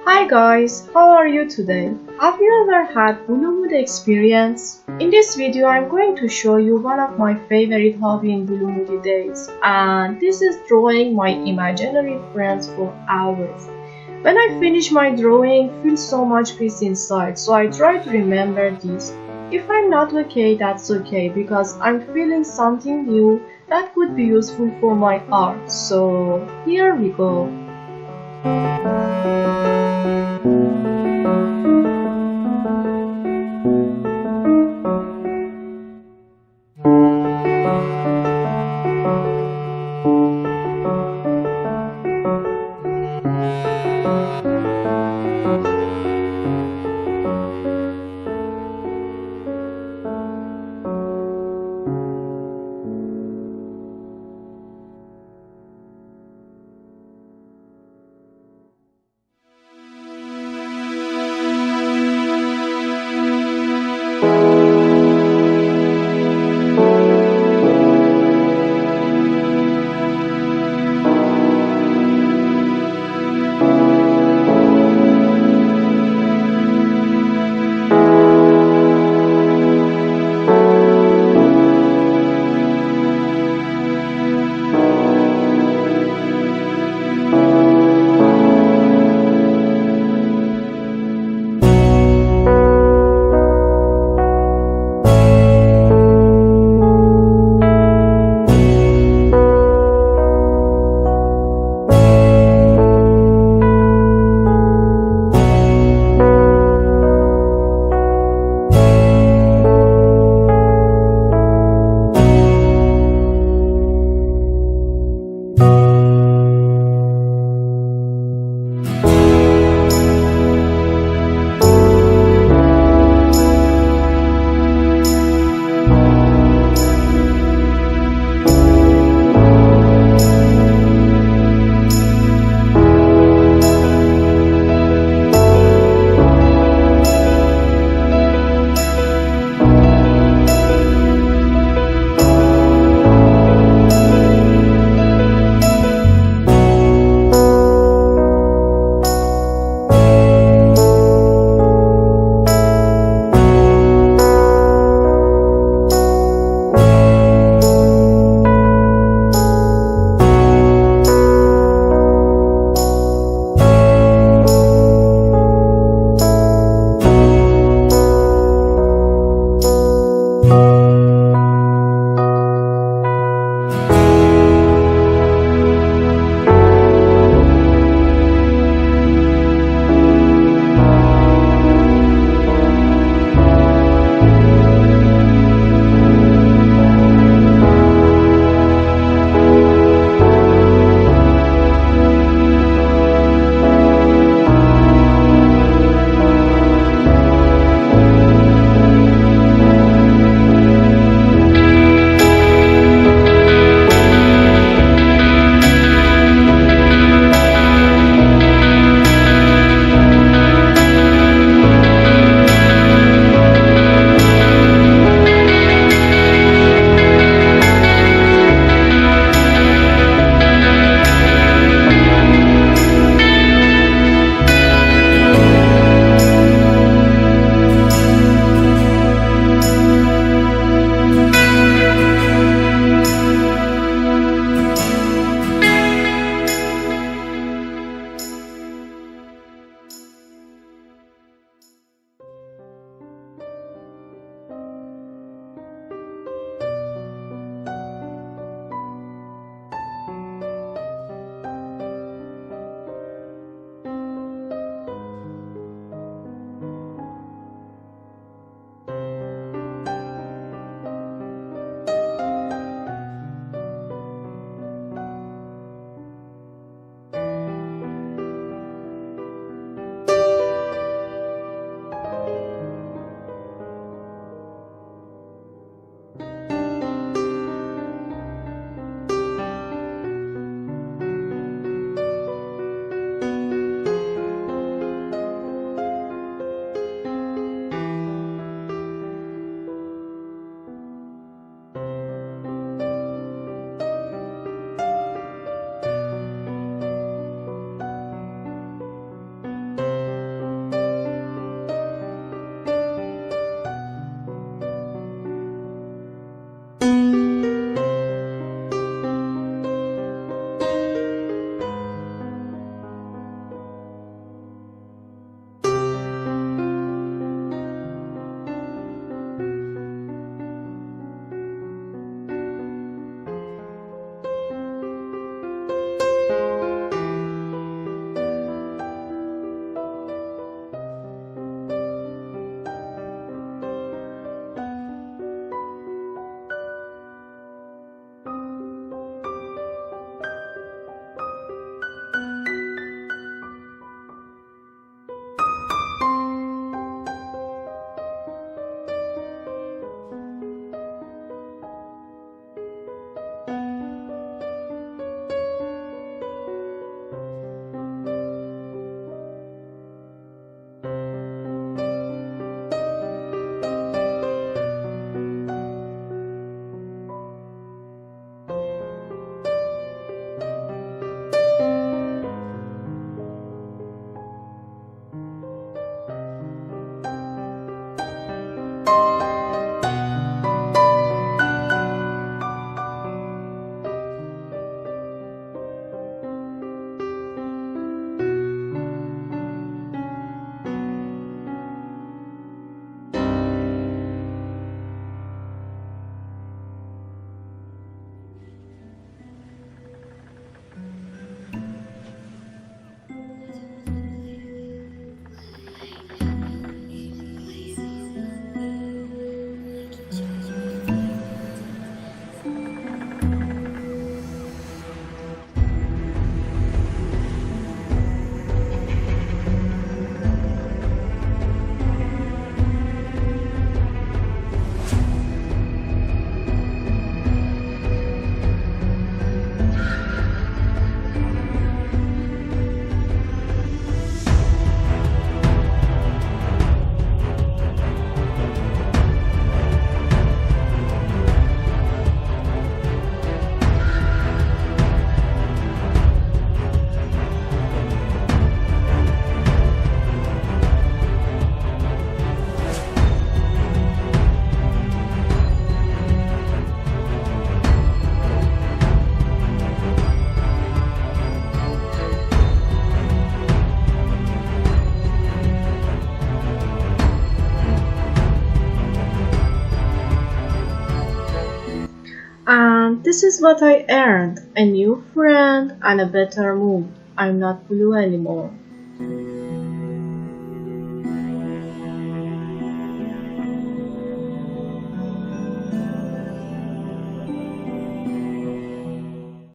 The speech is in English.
Hi guys, how are you today? Have you ever had Bollywood experience? In this video I'm going to show you one of my favorite hobby in Bollywood days, and this is drawing my imaginary friends for hours. When I finish my drawing, I feel so much peace inside, so I try to remember this. If I'm not okay, that's okay because I'm feeling something new that could be useful for my art. So here we go. this is what I earned, a new friend and a better mood. I'm not blue anymore.